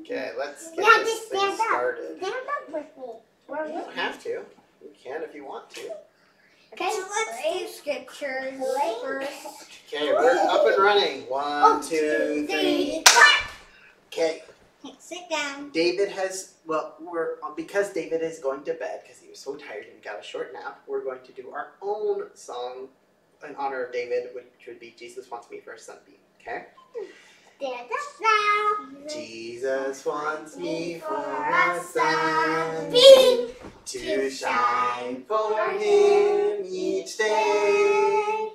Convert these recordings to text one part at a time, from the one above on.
Okay, let's get You have to this thing stand up. started. Stand up with me. You don't have to. You can if you want to. Okay, so let's do scriptures first. Okay, we're up and running. 1, 2, 3. Okay. Sit down. David has, well, because David is going to bed because he was so tired and got a short nap, we're going to do our own song in honor of David, which would be Jesus Wants Me for a Sunbeam. Okay? Stand up now. Jesus wants me for a Sunbeam sunbeam to shine for him each day.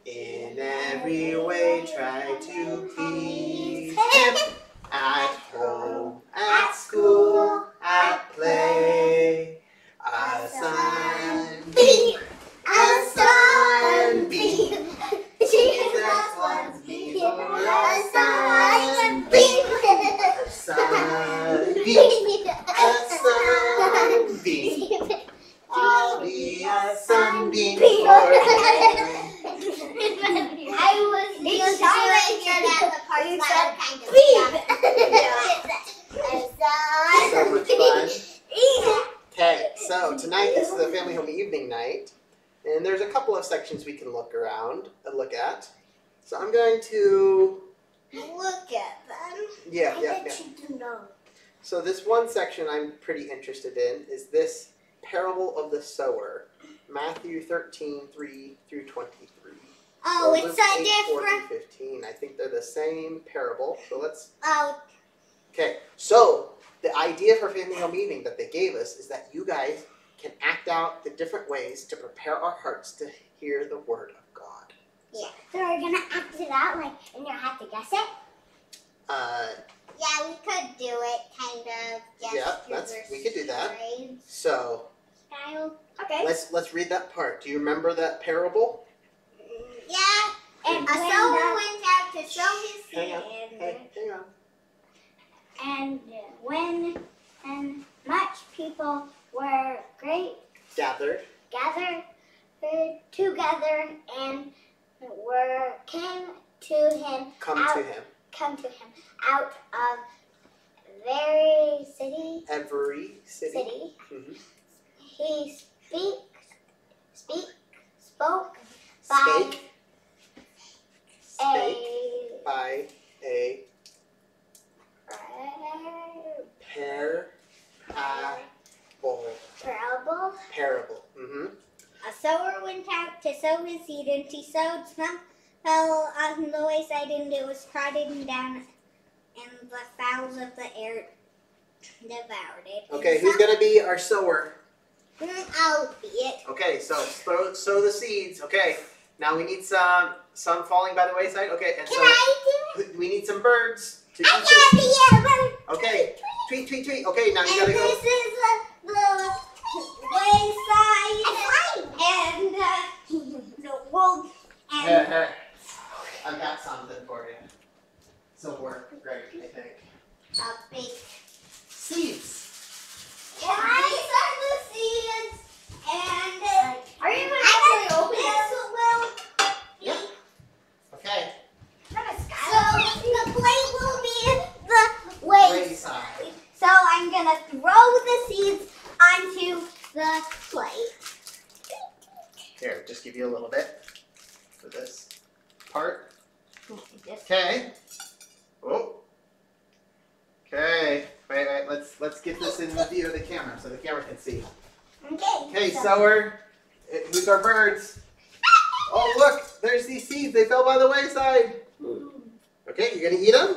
In every way try to please him. At home, at school, at play. A sunbeam, a sunbeam. Jesus wants me for a sunbeam. A sunbeam, a sunbeam. I'll be a sunbeam for him. I was just at the part where I kind of So much fun. Okay, so tonight is the family home evening night, and there's a couple of sections we can look at. So I'm going to Look at them. yeah. you to know. So this one section I'm pretty interested in is this parable of the sower, Matthew 13:3 through 23. Oh, Or it's Luke a 8:4 different. through 15. I think they're the same parable. So let's. Oh, Okay, so the idea for family home evening that they gave us is that you guys can act out the different ways to prepare our hearts to hear the word of God. Yeah. So we're gonna act it out, like, and you have to guess it. yeah, we could do it, kind of. We could do that. Grades. So Style. Okay. let's read that part. Do you remember that parable? Yeah. And A sower went out to sow his seed. Hang on. Hey, hang on. And when much people were Gathered. gathered together and came to him Come out, to him. out of every Every city. Mhm. he spoke by Spake by a parable. Mm-hmm. A sower went out to sow his seed, and he sowed. Some fell on the wayside, and it was trodden down, and the fowls of the air devoured it. Okay, who's going to be our sower? I'll be it. Okay, so sow the seeds. Okay, now we need some falling by the wayside. Okay, and Can I do it? we need some birds to eat I this. can't be it, but Okay, tweet, tweet, tweet. Okay, now you And gotta go. this is the wayside, and the wool, and Here. I've got something for you. So work great, I think. a big. Seeds. These are the seeds, and are you going to actually open this? Yeah. Okay. So the plate will be the wayside. Wayside. So I'm gonna throw the seeds onto the plate. Here, just give you a little bit for this part. Okay. Oh. Okay. Wait. Let's get this in the view of the camera so the camera can see. Okay, sower. Who's our birds? Oh, look! There's these seeds. They fell by the wayside. Okay, you're gonna eat them?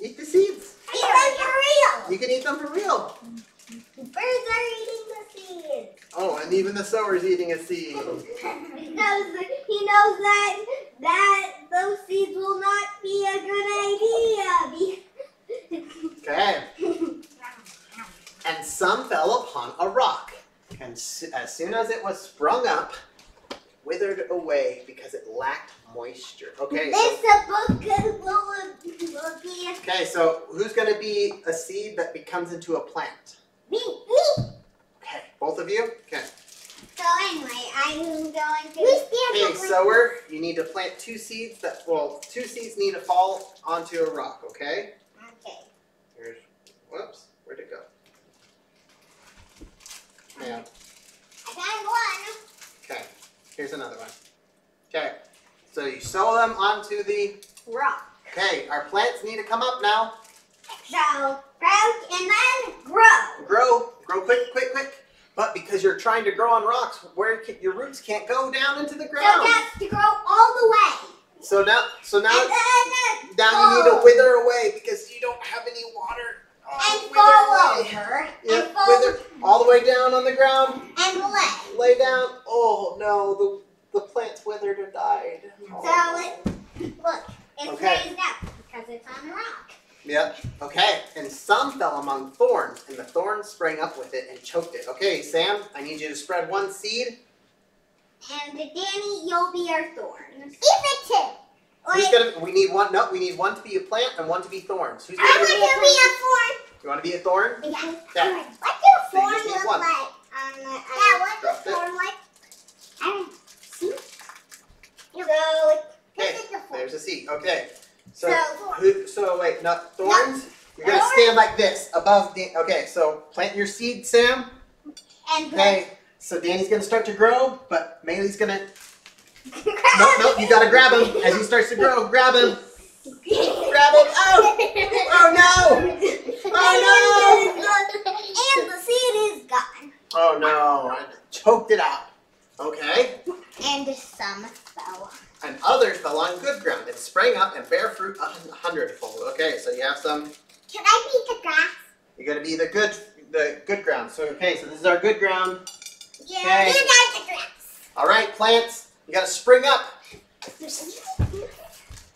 Eat the seeds. Eat them for real. You can eat them for real. Birds are eating the seeds Oh, and even the sower's eating a seed. because he knows that those seeds will not be a good idea. Okay. And some fell upon a rock, and as soon as it was sprung up, withered away because it lacked moisture. Okay. This book will be Okay, so who's going to be a seed that becomes into a plant? me. Okay, both of you? Okay. So anyway, I'm going to. Okay, sower, you need to plant two seeds two seeds need to fall onto a rock, okay? Okay. Here's Here's another one. Okay. So you sow them onto the rock. Okay, our plants need to come up now. So, sprout and then grow. Grow quick, quick, quick. But because you're trying to grow on rocks, your roots can't go down into the ground. So it has to grow all the way. So now And then you need to wither away because you don't have any water. and Wither fall away. over. Yeah, And fall wither all the way down on the ground. and lay. Lay down. Oh no, the plant's withered or died. So look, it's Okay. raised up because it's on a rock. Yep. Okay. And some fell among thorns, and the thorns sprang up with it and choked it. Okay, Sam, I need you to spread one seed. And Danny, you'll be our thorns. Even two. Who's gonna? We need one. No, we need one to be a plant and one to be thorns. Who's I gonna want be? to be a thorn. You want to be a thorn? Yeah. Yeah. What do So you thorns just need look one. like? Yeah, What Drop does it. thorn like? I don't see. So, This Okay. is the thorn. There's a seed. Okay. So So- so wait, not thorns. You're gonna stand like this above the. Okay. So plant your seed, Sam. and Okay. So Danny's gonna start to grow, but Maylee's gonna. No, you gotta grab him as he starts to grow. Grab him. Grab him. Oh no! Oh and the seed is gone. no! Oh no! I choked it out. Okay. And some fell. And others fell on good ground and sprang up and bear fruit 100-fold. Okay, so you have some. Can I be the grass? You're gonna be the good ground. So okay, so this is our good ground. Yeah. Okay. You guys the grass. All right, plants. You gotta spring up,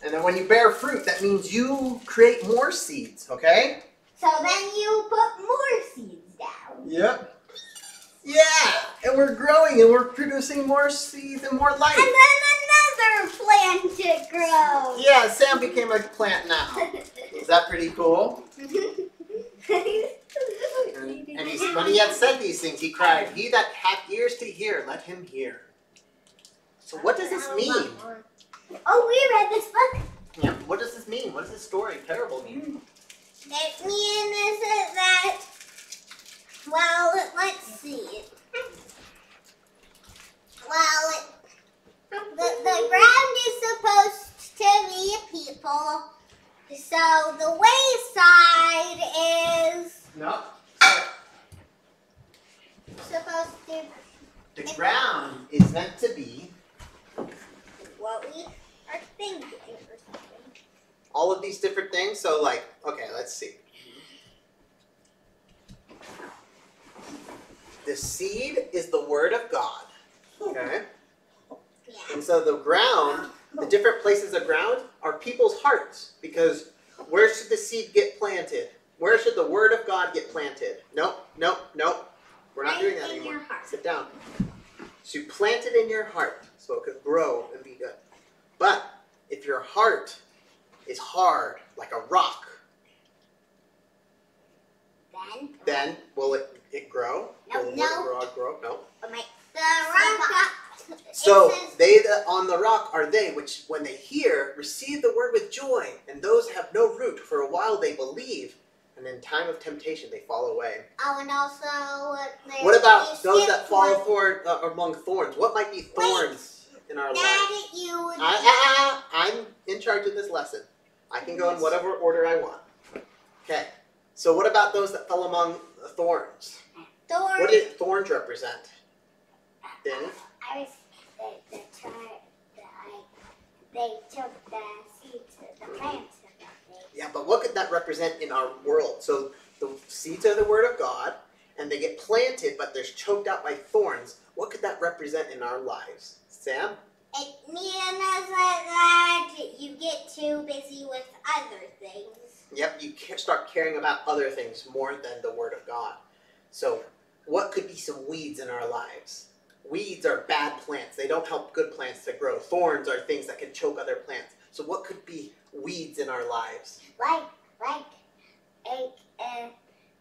and then when you bear fruit, that means you create more seeds. Okay. So then you put more seeds down. Yep. Yeah, and we're growing and we're producing more seeds and more life. And then another plant to grow. Yeah, Sam became a plant now. Is that pretty cool? And when he had said these things, he cried, "He that hath ears to hear, let him hear." So what does this mean? Oh, we read this book. Yeah, what does this mean? What does this story, parable mean? It means that, well, let's see. Well, the ground is supposed to be a people. So the wayside is No. supposed to The ground is meant to be what we are thinking or something. all of these different things. So like, okay, let's see. The seed is the word of God. Okay? Yeah. And so the ground, the different places of ground are people's hearts. Because where should the seed get planted? Where should the word of God get planted? Nope. We're not doing that Right in anymore. your heart. Sit down. So you plant it in your heart so it could grow and be good. But if your heart is hard, like a rock, then will it grow? No, Will the no. word of God grow? No. The rock. So It says, they that on the rock are they which, when they hear, receive the word with joy, and those have no root. For a while they believe, and in time of temptation they fall away. oh, and also What about you those skip that fall one. among thorns? What might be thorns in our lives? That you would I'm in charge of this lesson. I can go in whatever order I want. Okay. So what about those that fell among thorns? thorn. What did thorns represent? Danny? I was they took the seeds of the plants of the thing. Yeah, but what could that represent in our world? So the seeds are the word of God, and they get planted, but they're choked out by thorns. What could that represent in our lives? Sam? It means that you get too busy with other things. Yep, you start caring about other things more than the word of God. So what could be some weeds in our lives? Weeds are bad plants. They don't help good plants to grow. Thorns are things that can choke other plants. So what could be weeds in our lives?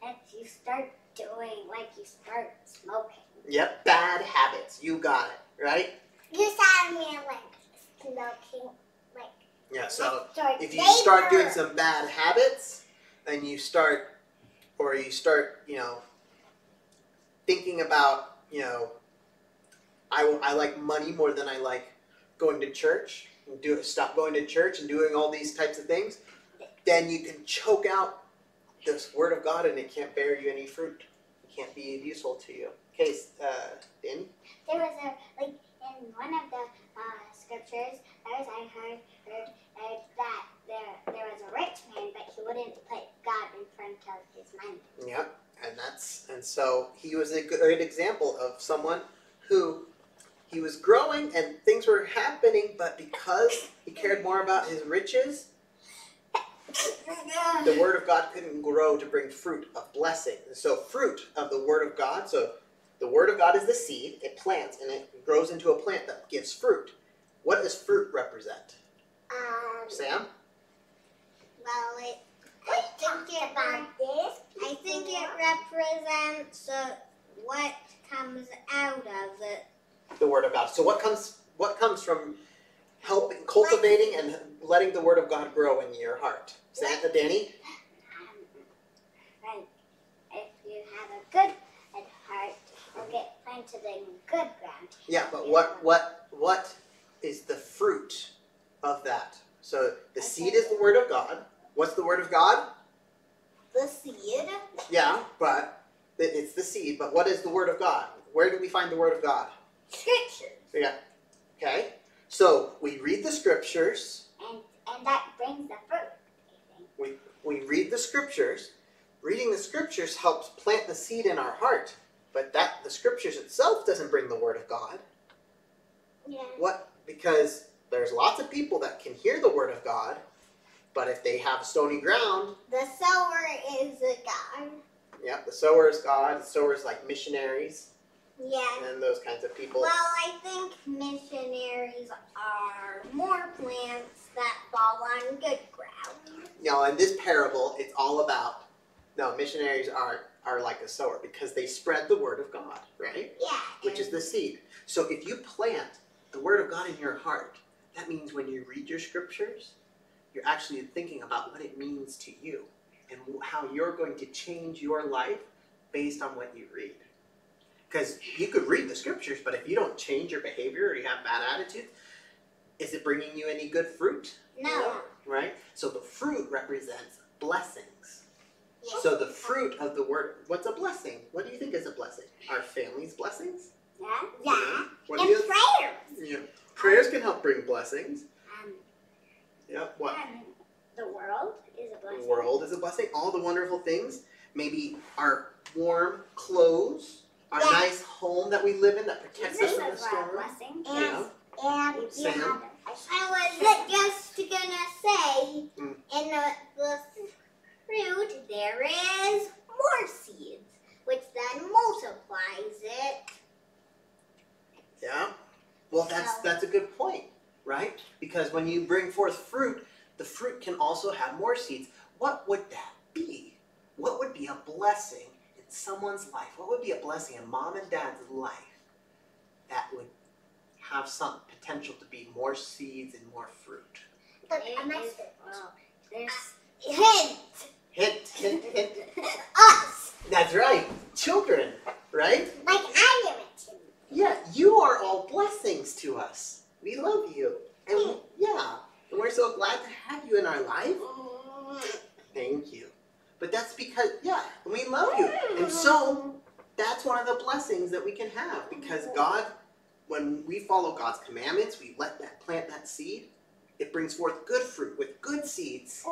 If you start doing, like you start smoking. Yep, bad habits. You got it, right? You saw me like smoking, like. Yeah, so start if you start doing some bad habits, and you start, thinking about, I like money more than I like going to church. Stop going to church and doing all these types of things. Then you can choke out this word of God and it can't bear you any fruit. It can't be useful to you. Okay, Danny? There was in one of the scriptures, I heard that there was a rich man, but he wouldn't put God in front of his money. Yep, and so he was a good example of someone who he was growing and things were happening, but because he cared more about his riches, the word of God couldn't grow to bring fruit of blessing. So fruit of the word of God, so the word of God is the seed, it plants and it grows into a plant that gives fruit. What does fruit represent? Sam? Well, I think it represents what comes out of it. The word of God. So what comes from helping, cultivating, and letting the word of God grow in your heart? Santa, Danny? If you have a good heart, you'll get planted in good ground. Yeah, but what is the fruit of that? So the seed is the word of God. What's the word of God? The seed? Yeah, but it's the seed. But what is the word of God? Where do we find the word of God? Scriptures. Yeah. Okay. So we read the scriptures. And that brings the fruit, I think. We read the scriptures. Reading the scriptures helps plant the seed in our heart. But the scriptures itself doesn't bring the word of God. Yeah. What? Because there's lots of people that can hear the word of God, but if they have stony ground. The sower is a God. Yeah, the sower is God. The sower is like missionaries. Yeah. And those kinds of people. Well, I think missionaries are more plants that fall on good ground. You know, in this parable, it's all about, missionaries are like a sower because they spread the word of God, right? Yeah. Which is the seed. So if you plant the word of God in your heart, that means when you read your scriptures, you're actually thinking about what it means to you and how you're going to change your life based on what you read. Because you could read the scriptures, but if you don't change your behavior or you have bad attitudes, is it bringing you any good fruit? No. Right? So the fruit represents blessings. Yes. So the fruit of the word, what's a blessing? What do you think is a blessing? Our family's blessings? Yeah. What And do you, prayers. yeah. Prayers can help bring blessings. Yeah. What? The world is a blessing. The world is a blessing. All the wonderful things. Maybe our warm clothes, our nice home that we live in that protects us from the storm. Blessing. Yeah. And Sam? I was just gonna say, in the fruit there is more seeds, which then multiplies it. Yeah. Well, that's a good point, right? Because when you bring forth fruit, the fruit can also have more seeds. What would that be? What would be a blessing in someone's life? What would be a blessing in mom and dad's life that would have some potential to be more seeds and more fruit? There's Hint. Us. That's right. Children, right? like I give it to you. Yeah, you are all blessings to us. We love you. And and we're so glad to have you in our life. Thank you. But that's because, we love you. And so, that's one of the blessings that we can have. Because God, when we follow God's commandments, we plant that seed, it brings forth good fruit with good seeds,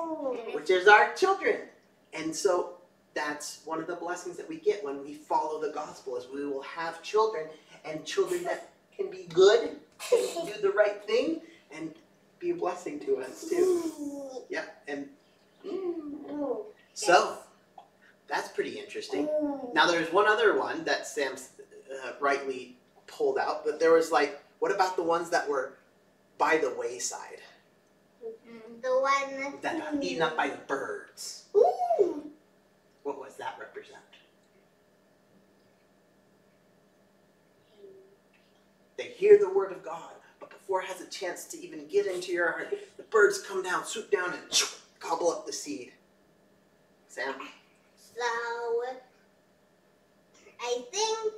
which is our children. And so, that's one of the blessings that we get when we follow the gospel, is we will have children, and children that can be good, and do the right thing, and be a blessing to us too. Yeah, and so that's pretty interesting. Now there's one other one that Sam rightly pulled out, but there was what about the ones that were by the wayside? The one That got eaten up by the birds. Ooh. What was that represent? They hear the word of God, but before it has a chance to even get into your heart, the birds come down, swoop down, and gobble up the seed. Sam? So, I think,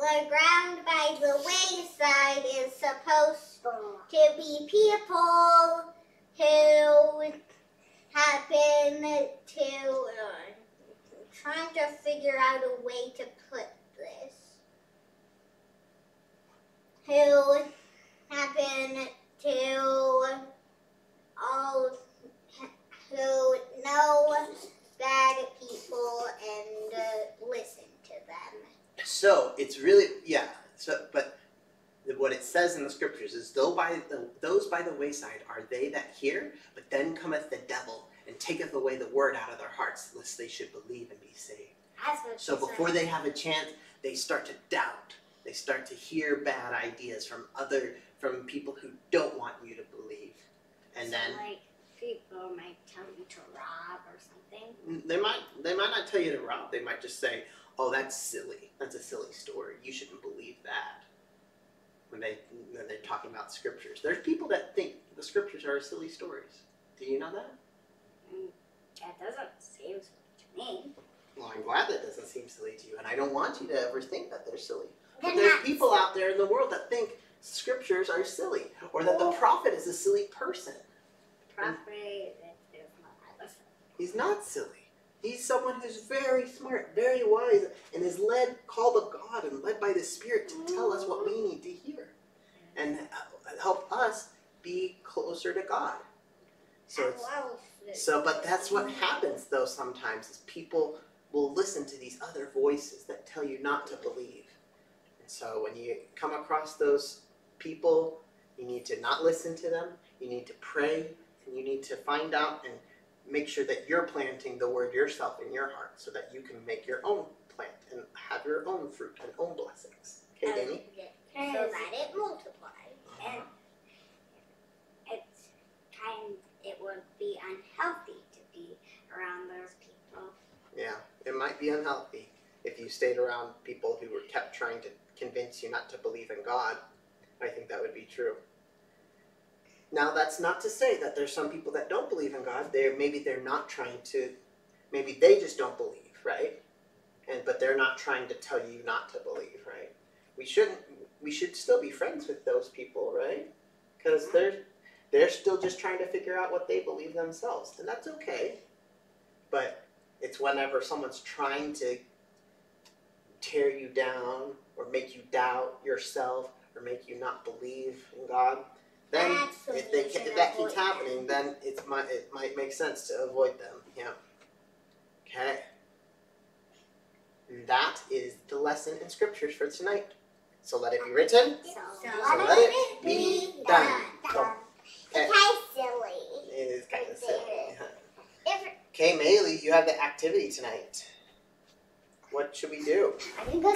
the ground by the wayside is supposed to be people who happen to trying to figure out a way to put this. Who happen to all who know bad people and listen to them. So it's really, yeah. So, but what it says in the scriptures is, those by the wayside are they that hear, but then cometh the devil and taketh away the word out of their hearts, lest they should believe and be saved. So before they have a chance, they start to doubt. They start to hear bad ideas from people who don't want you to believe, and then like people might tell you to rob or something. they might not tell you to rob. They might just say, "Oh, that's silly. That's a silly story. You shouldn't believe that." When they're talking about scriptures, there's people that think the scriptures are silly stories. Do you know that? That doesn't seem to me. Well, I'm glad that doesn't seem silly to you, and I don't want you to ever think that they're silly. But They're there's not people out there in the world that think scriptures are silly, or that the prophet is a silly person. Prophet is not. He's not silly. He's someone who's very smart, very wise, and is called of God and led by the Spirit to tell us what we need to hear and help us be closer to God. But that's what happens though sometimes, is people will listen to these other voices that tell you not to believe. And so when you come across those people, you need to not listen to them, you need to pray, and you need to find out and make sure that you're planting the word yourself in your heart so that you can make your own plant and have your own fruit and own blessings. Okay, Danny? So that it multiplies. And it would be unhealthy to be around those people. Yeah, it might be unhealthy if you stayed around people who were kept trying to convince you not to believe in God. I think that would be true. Now, that's not to say that there's some people that don't believe in God. Maybe they're not trying to, maybe they just don't believe, right? But they're not trying to tell you not to believe, right? We should still be friends with those people, right? Because they're still just trying to figure out what they believe themselves, and that's okay. But it's whenever someone's trying to tear you down or make you doubt yourself or make you not believe in God, then if that keeps happening, then it might make sense to avoid them. Yeah. Okay. And that is the lesson in scriptures for tonight. So let it be written. So let it be done. It's kind of silly. It is kind of silly. Okay, Maylee, you have the activity tonight. What should we do? I know